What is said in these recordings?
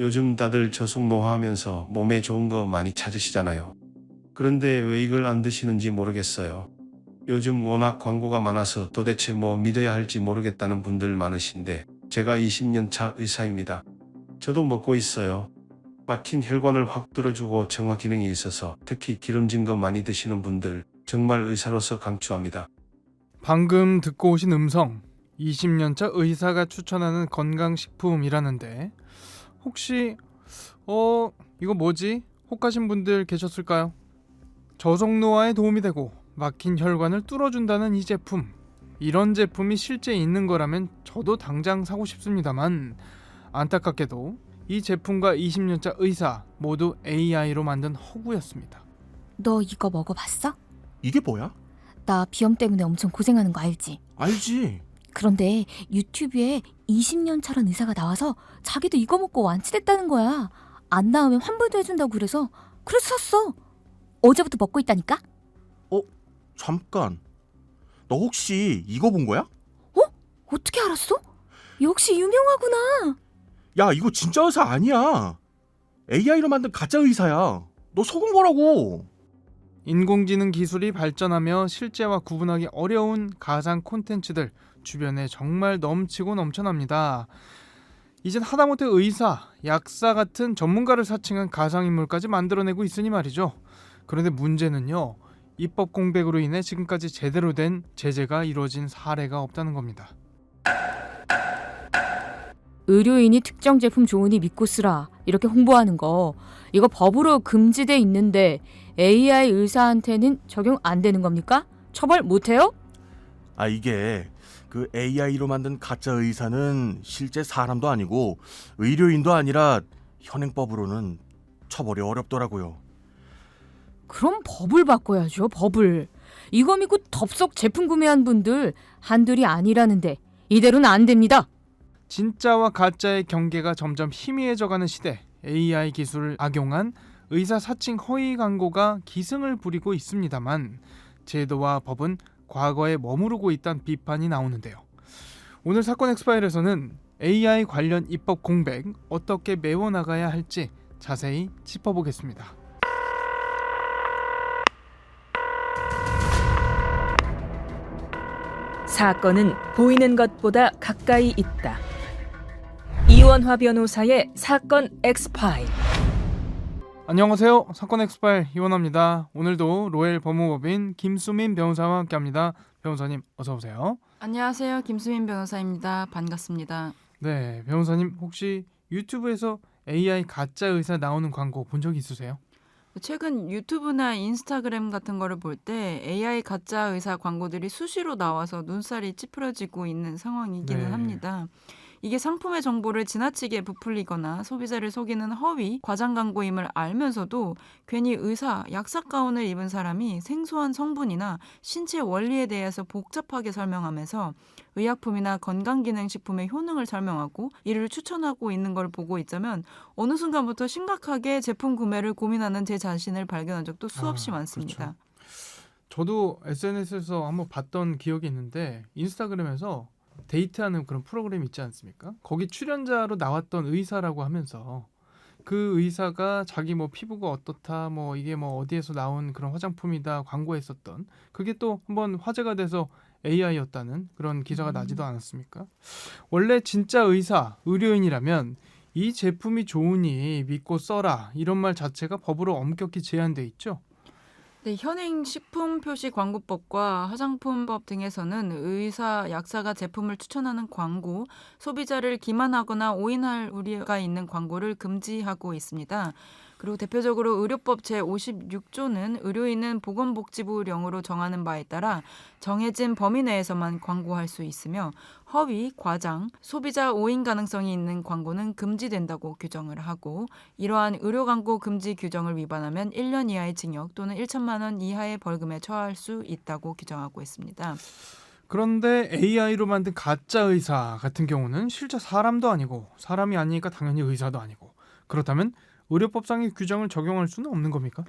요즘 다들 저속노화하면서 몸에 좋은 거 많이 찾으시잖아요. 그런데 왜 이걸 안 드시는지 모르겠어요. 요즘 워낙 광고가 많아서 도대체 뭐 믿어야 할지 모르겠다는 분들 많으신데 제가 20년 차 의사입니다. 저도 먹고 있어요. 막힌 혈관을 확 뚫어주고 정화 기능이 있어서 특히 기름진 거 많이 드시는 분들 정말 의사로서 강추합니다. 방금 듣고 오신 음성 20년차 의사가 추천하는 건강식품이라는데 혹시 이거 뭐지? 혹하신 분들 계셨을까요? 저속노화에 도움이 되고 막힌 혈관을 뚫어준다는 이 제품, 이런 제품이 실제 있는 거라면 저도 당장 사고 싶습니다만 안타깝게도 이 제품과 20년차 의사 모두 AI로 만든 허구였습니다. 너 이거 먹어봤어? 이게 뭐야? 나 비염 때문에 엄청 고생하는 거 알지? 알지. 그런데 유튜브에 20년 차란 의사가 나와서 자기도 이거 먹고 완치됐다는 거야. 안 나오면 환불도 해준다고 그래서 샀어. 어제부터 먹고 있다니까? 잠깐. 너 혹시 이거 본 거야? 어떻게 알았어? 역시 유명하구나. 야, 이거 진짜 의사 아니야. AI로 만든 가짜 의사야. 너 속은 거라고. 인공지능 기술이 발전하며 실제와 구분하기 어려운 가상 콘텐츠들 주변에 정말 넘치고 넘쳐납니다. 이젠 하다못해 의사, 약사 같은 전문가를 사칭한 가상인물까지 만들어내고 있으니 말이죠. 그런데 문제는요, 입법 공백으로 인해 지금까지 제대로 된 제재가 이루어진 사례가 없다는 겁니다. 의료인이 특정 제품 좋으니 믿고 쓰라 이렇게 홍보하는 거, 이거 법으로 금지돼 있는데 AI 의사한테는 적용 안 되는 겁니까? 처벌 못해요? 이게 그 AI로 만든 가짜 의사는 실제 사람도 아니고 의료인도 아니라 현행법으로는 처벌이 어렵더라고요. 그럼 법을 바꿔야죠, 법을. 이거 믿고 덥석 제품 구매한 분들 한둘이 아니라는데 이대로는 안 됩니다. 진짜와 가짜의 경계가 점점 희미해져가는 시대, AI 기술을 악용한 의사 사칭 허위 광고가 기승을 부리고 있습니다만 제도와 법은 과거에 머무르고 있다는 비판이 나오는데요. 오늘 사건 엑스파일에서는 AI 관련 입법 공백 어떻게 메워나가야 할지 자세히 짚어보겠습니다. 사건은 보이는 것보다 가까이 있다. 이원화 변호사의 사건 엑스파일. 안녕하세요. 사건 엑스파일 이원화입니다. 오늘도 로엘 법무법인 김수민 변호사와 함께합니다. 변호사님 어서 오세요. 안녕하세요. 김수민 변호사입니다. 반갑습니다. 네, 변호사님 혹시 유튜브에서 AI 가짜 의사 나오는 광고 본 적 있으세요? 최근 유튜브나 인스타그램 같은 거를 볼 때 AI 가짜 의사 광고들이 수시로 나와서 눈살이 찌푸려지고 있는 상황이기는 네. 합니다. 이게 상품의 정보를 지나치게 부풀리거나 소비자를 속이는 허위, 과장 광고임을 알면서도 괜히 의사, 약사 가운을 입은 사람이 생소한 성분이나 신체 원리에 대해서 복잡하게 설명하면서 의약품이나 건강기능식품의 효능을 설명하고 이를 추천하고 있는 걸 보고 있자면 어느 순간부터 심각하게 제품 구매를 고민하는 제 자신을 발견한 적도 수없이 많습니다. 그렇죠. 저도 SNS에서 한번 봤던 기억이 있는데 인스타그램에서 데이트하는 그런 프로그램 있지 않습니까? 거기 출연자로 나왔던 의사라고 하면서 그 의사가 자기 뭐 피부가 어떻다, 뭐 이게 뭐 어디에서 나온 그런 화장품이다 광고했었던 그게 또 한번 화제가 돼서 AI였다는 그런 기사가 나지도 않았습니까? 원래 진짜 의사, 의료인이라면 이 제품이 좋으니 믿고 써라 이런 말 자체가 법으로 엄격히 제한돼 있죠. 네, 현행 식품표시광고법과 화장품법 등에서는 의사, 약사가 제품을 추천하는 광고, 소비자를 기만하거나 오인할 우려가 있는 광고를 금지하고 있습니다. 그리고 대표적으로 의료법 제56조는 의료인은 보건복지부령으로 정하는 바에 따라 정해진 범위 내에서만 광고할 수 있으며 허위, 과장, 소비자 오인 가능성이 있는 광고는 금지된다고 규정을 하고 이러한 의료 광고 금지 규정을 위반하면 1년 이하의 징역 또는 1천만 원 이하의 벌금에 처할 수 있다고 규정하고 있습니다. 그런데 AI로 만든 가짜 의사 같은 경우는 실제 사람도 아니고 사람이 아니니까 당연히 의사도 아니고 그렇다면 의료법상의 규정을 적용할 수는 없는 겁니까?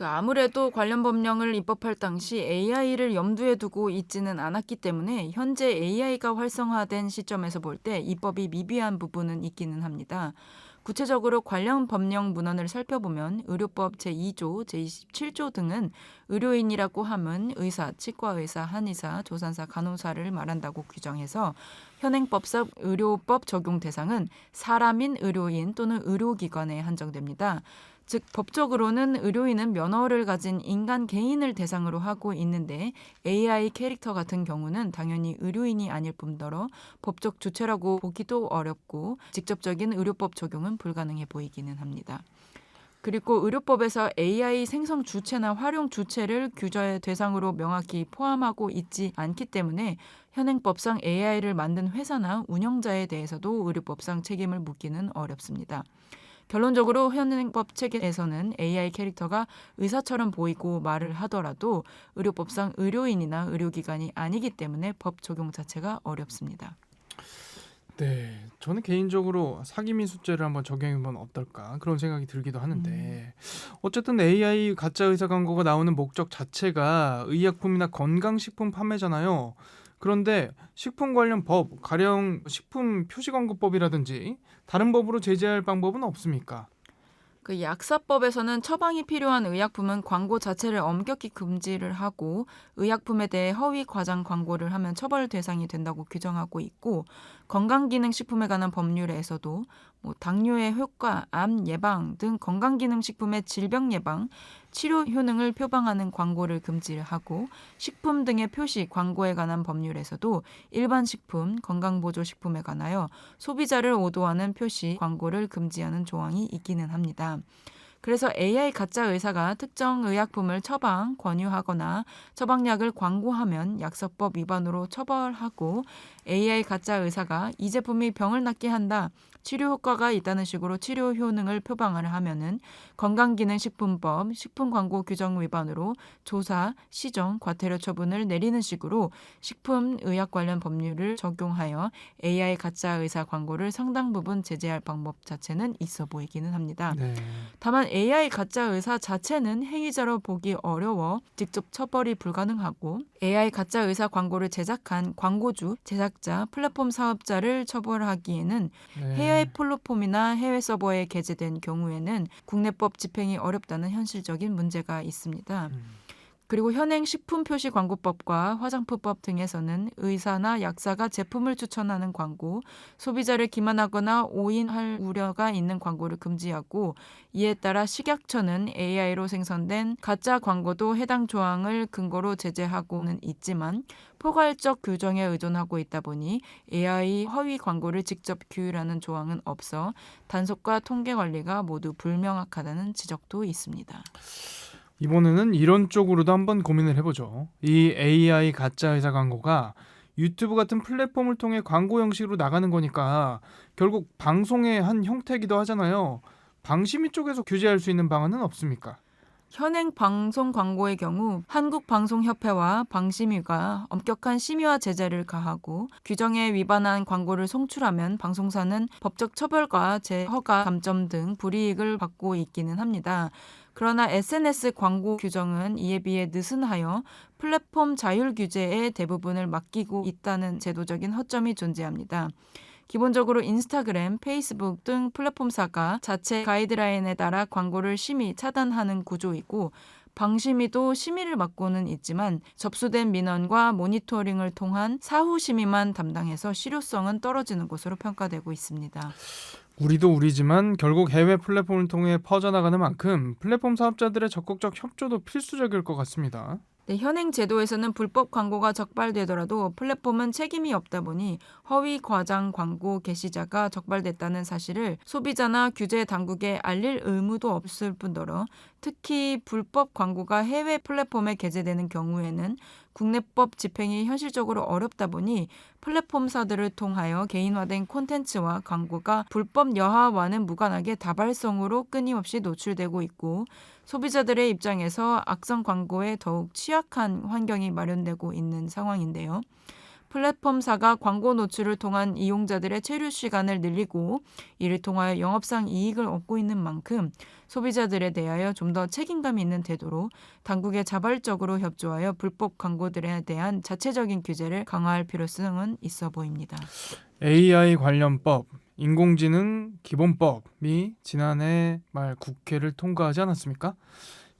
아무래도 관련 법령을 입법할 당시 AI를 염두에 두고 있지는 않았기 때문에 현재 AI가 활성화된 시점에서 볼 때 입법이 미비한 부분은 있기는 합니다. 구체적으로 관련 법령 문헌을 살펴보면 의료법 제2조, 제27조 등은 의료인이라고 함은 의사, 치과의사, 한의사, 조산사, 간호사를 말한다고 규정해서 현행법상 의료법 적용 대상은 사람인 의료인 또는 의료기관에 한정됩니다. 즉 법적으로는 의료인은 면허를 가진 인간 개인을 대상으로 하고 있는데 AI 캐릭터 같은 경우는 당연히 의료인이 아닐 뿐더러 법적 주체라고 보기도 어렵고 직접적인 의료법 적용은 불가능해 보이기는 합니다. 그리고 의료법에서 AI 생성 주체나 활용 주체를 규제 대상으로 명확히 포함하고 있지 않기 때문에 현행법상 AI를 만든 회사나 운영자에 대해서도 의료법상 책임을 묻기는 어렵습니다. 결론적으로 현행법 체계에서는 AI 캐릭터가 의사처럼 보이고 말을 하더라도 의료법상 의료인이나 의료기관이 아니기 때문에 법 적용 자체가 어렵습니다. 네, 저는 개인적으로 사기미수죄를 한번 적용해보면 어떨까 그런 생각이 들기도 하는데 어쨌든 AI 가짜 의사 광고가 나오는 목적 자체가 의약품이나 건강식품 판매잖아요. 그런데 식품 관련 법, 가령 식품 표시광고법이라든지 다른 법으로 제재할 방법은 없습니까? 그 약사법에서는 처방이 필요한 의약품은 광고 자체를 엄격히 금지를 하고 의약품에 대해 허위 과장 광고를 하면 처벌 대상이 된다고 규정하고 있고 건강기능식품에 관한 법률에서도 당뇨의 효과, 암 예방 등 건강기능식품의 질병 예방, 치료 효능을 표방하는 광고를 금지를 하고 식품 등의 표시, 광고에 관한 법률에서도 일반 식품, 건강보조식품에 관하여 소비자를 오도하는 표시, 광고를 금지하는 조항이 있기는 합니다. 그래서 AI 가짜 의사가 특정 의약품을 처방, 권유하거나 처방약을 광고하면 약사법 위반으로 처벌하고 AI 가짜 의사가 이 제품이 병을 낫게 한다, 치료 효과가 있다는 식으로 치료 효능을 표방을 하면은 건강기능식품법 식품광고 규정 위반으로 조사, 시정, 과태료 처분을 내리는 식으로 식품의약 관련 법률을 적용하여 AI 가짜 의사 광고를 상당 부분 제재할 방법 자체는 있어 보이기는 합니다. 네. 다만 AI 가짜 의사 자체는 행위자로 보기 어려워 직접 처벌이 불가능하고 AI 가짜 의사 광고를 제작한 광고주, 제작자, 플랫폼 사업자를 처벌하기에는 네. 해외 플랫폼이나 해외 서버에 게재된 경우에는 국내법 집행이 어렵다는 현실적인 문제가 있습니다. 그리고 현행 식품표시광고법과 화장품법 등에서는 의사나 약사가 제품을 추천하는 광고, 소비자를 기만하거나 오인할 우려가 있는 광고를 금지하고 이에 따라 식약처는 AI로 생성된 가짜 광고도 해당 조항을 근거로 제재하고는 있지만 포괄적 규정에 의존하고 있다 보니 AI 허위 광고를 직접 규율하는 조항은 없어 단속과 통계 관리가 모두 불명확하다는 지적도 있습니다. 이번에는 이런 쪽으로도 한번 고민을 해보죠. 이 AI 가짜 의사 광고가 유튜브 같은 플랫폼을 통해 광고 형식으로 나가는 거니까 결국 방송의 한 형태이기도 하잖아요. 방심위 쪽에서 규제할 수 있는 방안은 없습니까? 현행 방송 광고의 경우 한국방송협회와 방심위가 엄격한 심의와 제재를 가하고 규정에 위반한 광고를 송출하면 방송사는 법적 처벌과 재허가 감점 등 불이익을 받고 있기는 합니다. 그러나 SNS 광고 규정은 이에 비해 느슨하여 플랫폼 자율 규제의 대부분을 맡기고 있다는 제도적인 허점이 존재합니다. 기본적으로 인스타그램, 페이스북 등 플랫폼사가 자체 가이드라인에 따라 광고를 심의, 차단하는 구조이고 방심위도 심의를 맡고는 있지만 접수된 민원과 모니터링을 통한 사후 심의만 담당해서 실효성은 떨어지는 것으로 평가되고 있습니다. 우리도 우리지만 결국 해외 플랫폼을 통해 퍼져나가는 만큼 플랫폼 사업자들의 적극적 협조도 필수적일 것 같습니다. 네, 현행 제도에서는 불법 광고가 적발되더라도 플랫폼은 책임이 없다 보니 허위 과장 광고 게시자가 적발됐다는 사실을 소비자나 규제 당국에 알릴 의무도 없을 뿐더러 특히 불법 광고가 해외 플랫폼에 게재되는 경우에는 국내법 집행이 현실적으로 어렵다 보니 플랫폼사들을 통하여 개인화된 콘텐츠와 광고가 불법 여하와는 무관하게 다발성으로 끊임없이 노출되고 있고 소비자들의 입장에서 악성 광고에 더욱 취약한 환경이 마련되고 있는 상황인데요. 플랫폼사가 광고 노출을 통한 이용자들의 체류 시간을 늘리고 이를 통하여 영업상 이익을 얻고 있는 만큼 소비자들에 대하여 좀 더 책임감 있는 태도로 당국에 자발적으로 협조하여 불법 광고들에 대한 자체적인 규제를 강화할 필요성은 있어 보입니다. AI 관련법, 인공지능 기본법이 지난해 말 국회를 통과하지 않았습니까?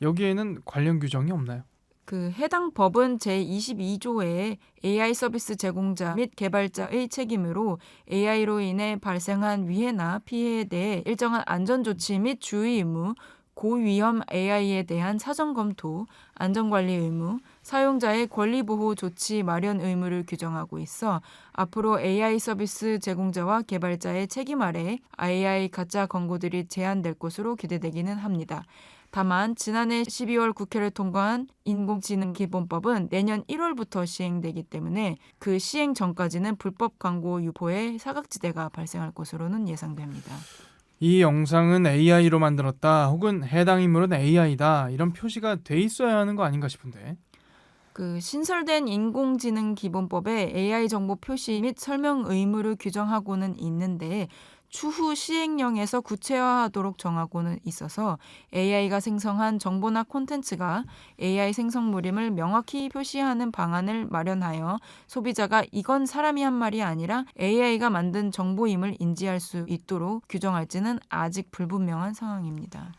여기에는 관련 규정이 없나요? 그 해당 법은 제22조에 AI 서비스 제공자 및 개발자의 책임으로 AI로 인해 발생한 위해나 피해에 대해 일정한 안전 조치 및 주의 의무, 고위험 AI에 대한 사전 검토, 안전관리 의무, 사용자의 권리 보호 조치 마련 의무를 규정하고 있어 앞으로 AI 서비스 제공자와 개발자의 책임 아래 AI 가짜 광고들이 제한될 것으로 기대되기는 합니다. 다만 지난해 12월 국회를 통과한 인공지능 기본법은 내년 1월부터 시행되기 때문에 그 시행 전까지는 불법 광고 유포의 사각지대가 발생할 것으로는 예상됩니다. 이 영상은 AI로 만들었다 혹은 해당 인물은 AI다 이런 표시가 돼 있어야 하는 거 아닌가 싶은데. 그 신설된 인공지능 기본법에 AI 정보 표시 및 설명 의무를 규정하고는 있는데 추후 시행령에서 구체화하도록 정하고는 있어서 AI가 생성한 정보나 콘텐츠가 AI 생성물임을 명확히 표시하는 방안을 마련하여 소비자가 이건 사람이 한 말이 아니라 AI가 만든 정보임을 인지할 수 있도록 규정할지는 아직 불분명한 상황입니다.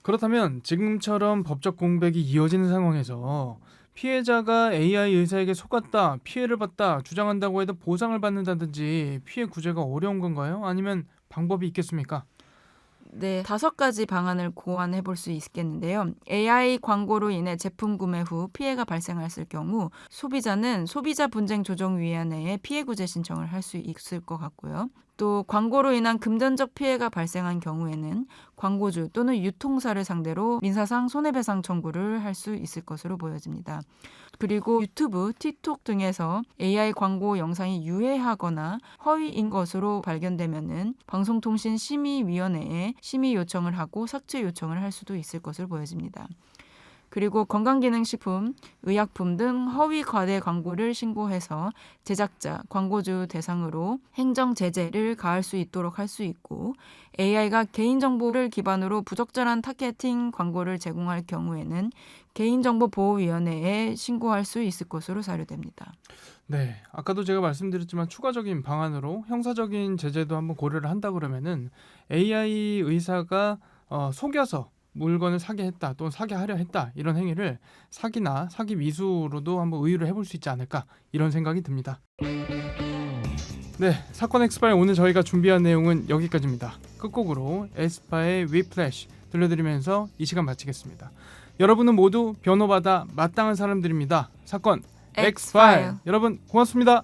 그렇다면 지금처럼 법적 공백이 이어지는 상황에서 피해자가 AI 의사에게 속았다, 피해를 봤다 주장한다고 해도 보상을 받는다든지 피해 구제가 어려운 건가요? 아니면 방법이 있겠습니까? 네, 5가지 방안을 고안해 볼 수 있겠는데요. AI 광고로 인해 제품 구매 후 피해가 발생했을 경우 소비자는 소비자분쟁조정위원회에 피해구제 신청을 할 수 있을 것 같고요. 또 광고로 인한 금전적 피해가 발생한 경우에는 광고주 또는 유통사를 상대로 민사상 손해배상 청구를 할 수 있을 것으로 보여집니다. 그리고 유튜브, 틱톡 등에서 AI 광고 영상이 유해하거나 허위인 것으로 발견되면은 방송통신심의위원회에 심의 요청을 하고 삭제 요청을 할 수도 있을 것으로 보여집니다. 그리고 건강기능식품, 의약품 등 허위 과대 광고를 신고해서 제작자, 광고주 대상으로 행정 제재를 가할 수 있도록 할 수 있고 AI가 개인정보를 기반으로 부적절한 타겟팅 광고를 제공할 경우에는 개인정보보호위원회에 신고할 수 있을 것으로 사료됩니다. 네, 아까도 제가 말씀드렸지만 추가적인 방안으로 형사적인 제재도 한번 고려를 한다 그러면은 AI 의사가 속여서 물건을 사게 했다 또는 사게 하려 했다 이런 행위를 사기나 사기 미수로도 한번 의유를 해볼 수 있지 않을까 이런 생각이 듭니다. 네, 사건 엑스파일 오늘 저희가 준비한 내용은 여기까지입니다. 끝곡으로 에스파의 위플래시 들려드리면서 이 시간 마치겠습니다. 여러분은 모두 변호받아 마땅한 사람들입니다. 사건 엑스파일 여러분 고맙습니다.